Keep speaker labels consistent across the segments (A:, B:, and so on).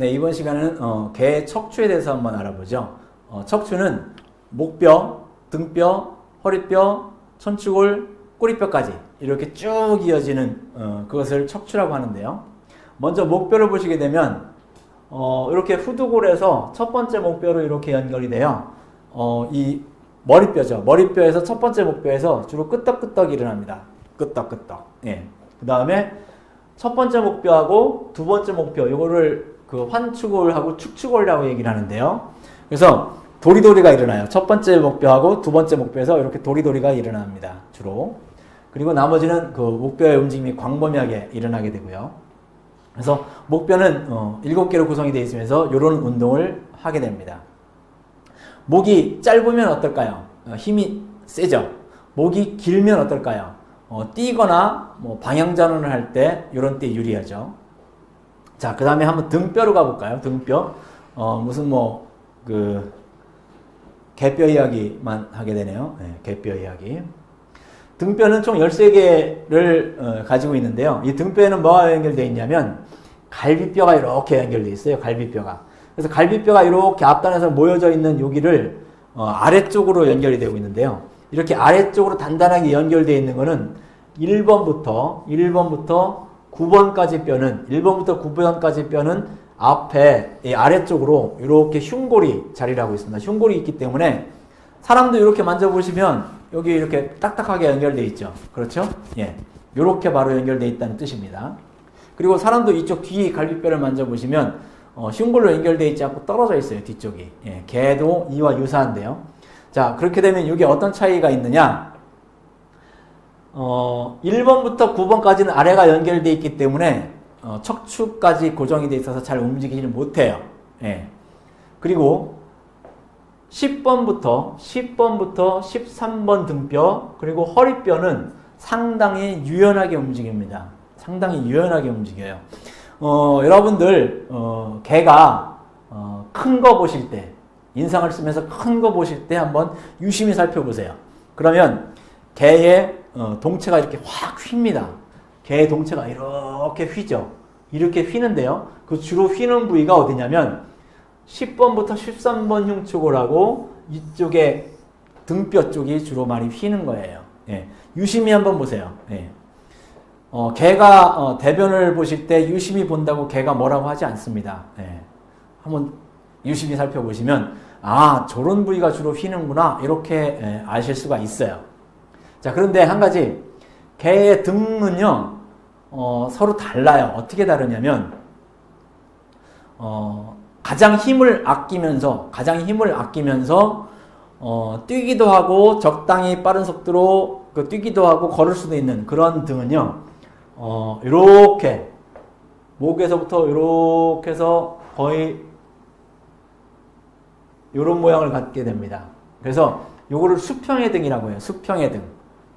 A: 네, 이번 시간은 개 척추에 대해서 한번 알아보죠. 척추는 목뼈, 등뼈, 허리뼈, 천추골, 꼬리뼈까지 이렇게 쭉 이어지는 그것을 척추라고 하는데요. 먼저 목뼈를 보시게 되면 이렇게 후두골에서 첫 번째 목뼈로 이렇게 연결이 돼요. 이 머리뼈죠. 머리뼈에서 첫 번째 목뼈에서 주로 끄떡끄떡 일어납니다. 끄떡끄떡. 예. 그 다음에 첫 번째 목뼈하고 두 번째 목뼈, 이거를 그 환추골하고 축추골이라고 얘기를 하는데요. 그래서 도리도리가 일어나요. 첫 번째 목뼈하고 두 번째 목뼈에서 이렇게 도리도리가 일어납니다. 주로. 그리고 나머지는 그 목뼈의 움직임이 광범위하게 일어나게 되고요. 그래서 목뼈는 7개로 구성이 되어 있으면서 이런 운동을 하게 됩니다. 목이 짧으면 어떨까요? 힘이 세죠. 목이 길면 어떨까요? 뛰거나 뭐 방향전환을 할 때 이런 때 유리하죠. 자, 그 다음에 한번 등뼈로 가볼까요? 등뼈. 무슨 개뼈 이야기만 하게 되네요. 네, 개뼈 이야기. 등뼈는 총 13개를 가지고 있는데요. 이 등뼈에는 뭐가 연결되어 있냐면 갈비뼈가 이렇게 연결되어 있어요. 갈비뼈가. 그래서 갈비뼈가 이렇게 앞단에서 모여져 있는 여기를 아래쪽으로 연결이 되고 있는데요. 이렇게 아래쪽으로 단단하게 연결되어 있는 거는 1번부터 9번까지 뼈는 1번부터 9번까지 뼈는 앞에 아래쪽으로 이렇게 흉골이 자리를 하고 있습니다. 흉골이 있기 때문에 사람도 이렇게 만져보시면 여기 이렇게 딱딱하게 연결되어 있죠. 그렇죠? 예. 이렇게 바로 연결되어 있다는 뜻입니다. 그리고 사람도 이쪽 뒤 갈비뼈를 만져보시면 흉골로 연결되어 있지 않고 떨어져 있어요. 뒤쪽이. 예. 개도 이와 유사한데요. 자, 그렇게 되면 이게 어떤 차이가 있느냐? 1번부터 9번까지는 아래가 연결되어 있기 때문에 척추까지 고정이 되어 있어서 잘 움직이지 못해요. 예. 그리고 10번부터 13번 등뼈 그리고 허리뼈는 상당히 유연하게 움직입니다. 상당히 유연하게 움직여요. 여러분들 개가 큰 거 보실 때 인상을 쓰면서 큰 거 보실 때 한번 유심히 살펴보세요. 그러면 개의 동체가 이렇게 확 휩니다. 개의 동체가 이렇게 휘죠. 이렇게 휘는데요. 그 주로 휘는 부위가 어디냐면 10번부터 13번 흉추골하고 이쪽에 등뼈 쪽이 주로 많이 휘는 거예요. 예. 유심히 한번 보세요. 예. 개가 대변을 보실 때 유심히 본다고 개가 뭐라고 하지 않습니다. 예. 한번 유심히 살펴보시면 저런 부위가 주로 휘는구나 이렇게 아실 수가 있어요. 자, 그런데 한 가지 개의 등은요 서로 달라요. 어떻게 다르냐면 가장 힘을 아끼면서 뛰기도 하고 적당히 빠른 속도로 뛰기도 하고 걸을 수도 있는 그런 등은요 이렇게 목에서부터 이렇게 해서 거의 이런 모양을 갖게 됩니다. 그래서 요거를 수평의 등이라고 해요. 수평의 등.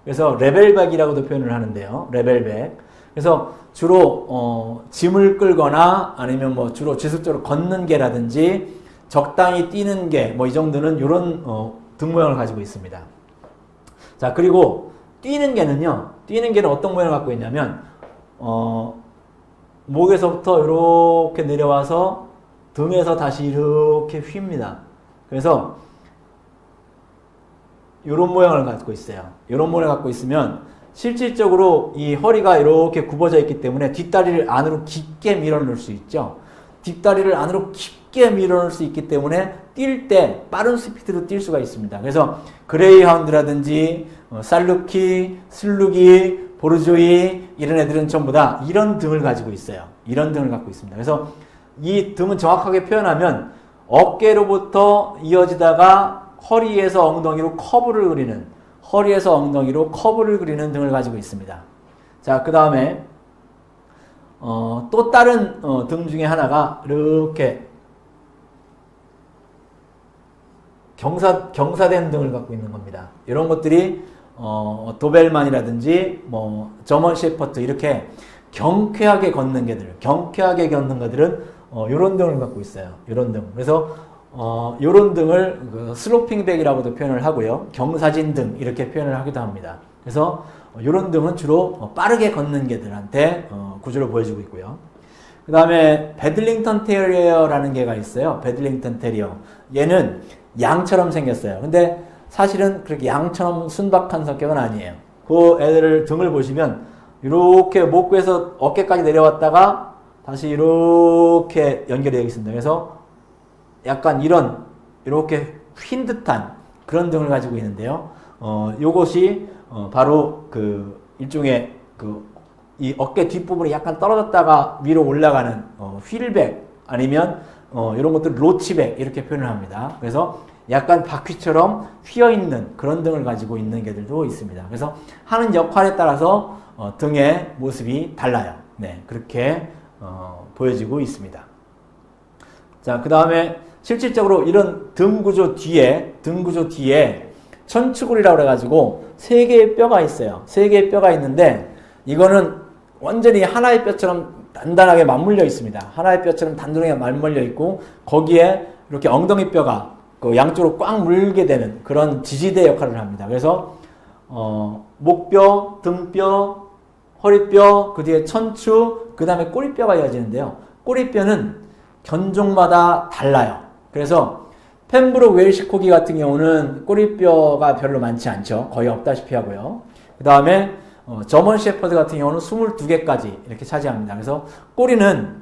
A: 그래서 레벨백이라고도 표현을 하는데요. 레벨백. 그래서 주로 짐을 끌거나 아니면 뭐 주로 지속적으로 걷는 개라든지 적당히 뛰는 개 뭐 이 정도는 이런 등 모양을 가지고 있습니다. 자, 그리고 뛰는 개는 어떤 모양을 갖고 있냐면 목에서부터 이렇게 내려와서 등에서 다시 이렇게 휩니다. 그래서 이런 모양을 갖고 있어요. 이런 모양을 갖고 있으면 실질적으로 이 허리가 이렇게 굽어져 있기 때문에 뒷다리를 안으로 깊게 밀어넣을 수 있죠. 뒷다리를 안으로 깊게 밀어넣을 수 있기 때문에 뛸 때 빠른 스피드로 뛸 수가 있습니다. 그래서 그레이하운드라든지 살루키, 슬루기, 보르조이 이런 애들은 전부 다 이런 등을 가지고 있어요. 이런 등을 갖고 있습니다. 그래서 이 등은 정확하게 표현하면 어깨로부터 이어지다가 허리에서 엉덩이로 커브를 그리는 등을 가지고 있습니다. 자, 그 다음에 또 다른 등 중에 하나가 이렇게 경사된 등을 갖고 있는 겁니다. 이런 것들이 도벨만이라든지 뭐 저먼 셰퍼트 이렇게 경쾌하게 걷는 개들은 이런 등을 갖고 있어요. 이런 등. 그래서 이런 등을 슬로핑백이라고도 표현을 하고요. 경사진 등 이렇게 표현을 하기도 합니다. 그래서 이런 등은 주로 빠르게 걷는 개들한테 구조를 보여주고 있고요. 그 다음에 배들링턴 테리어라는 개가 있어요. 배들링턴 테리어. 얘는 양처럼 생겼어요. 근데 사실은 그렇게 양처럼 순박한 성격은 아니에요. 그 애들 등을 보시면 이렇게 목구에서 어깨까지 내려왔다가 다시 이렇게 연결이 되어 있습니다. 그래서 약간 이렇게 휜 듯한 그런 등을 가지고 있는데요. 요것이 바로 그 일종의 이 어깨 뒷부분이 약간 떨어졌다가 위로 올라가는 휠백 아니면 이런 것들 로치백 이렇게 표현을 합니다. 그래서 약간 바퀴처럼 휘어있는 그런 등을 가지고 있는 개들도 있습니다. 그래서 하는 역할에 따라서 등의 모습이 달라요. 네, 그렇게 보여지고 있습니다. 자, 그 다음에 실질적으로 이런 등 구조 뒤에 천추골이라고 그래가지고 3개의 뼈가 있어요. 3개의 뼈가 있는데 이거는 완전히 하나의 뼈처럼 단단하게 맞물려 있습니다. 하나의 뼈처럼 단단하게 맞물려 있고 거기에 이렇게 엉덩이 뼈가 그 양쪽으로 꽉 물게 되는 그런 지지대 역할을 합니다. 그래서 목뼈, 등뼈, 허리뼈, 그 뒤에 천추, 그 다음에 꼬리뼈가 이어지는데요. 꼬리뼈는 견종마다 달라요. 그래서 펜브룩 웰시 코기 같은 경우는 꼬리뼈가 별로 많지 않죠. 거의 없다시피 하고요. 그 다음에 저먼 셰퍼드 같은 경우는 22개까지 이렇게 차지합니다. 그래서 꼬리는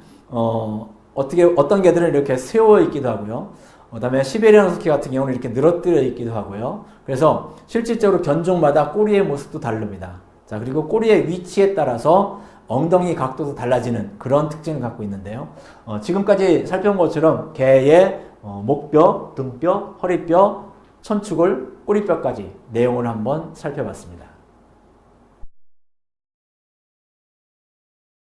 A: 어떤 개들은 이렇게 세워 있기도 하고요. 그 다음에 시베리안 허스키 같은 경우는 이렇게 늘어뜨려 있기도 하고요. 그래서 실질적으로 견종마다 꼬리의 모습도 다릅니다. 자, 그리고 꼬리의 위치에 따라서 엉덩이 각도도 달라지는 그런 특징을 갖고 있는데요. 지금까지 살펴본 것처럼 개의 목뼈, 등뼈, 허리뼈, 천추골, 꼬리뼈까지 내용을 한번 살펴봤습니다.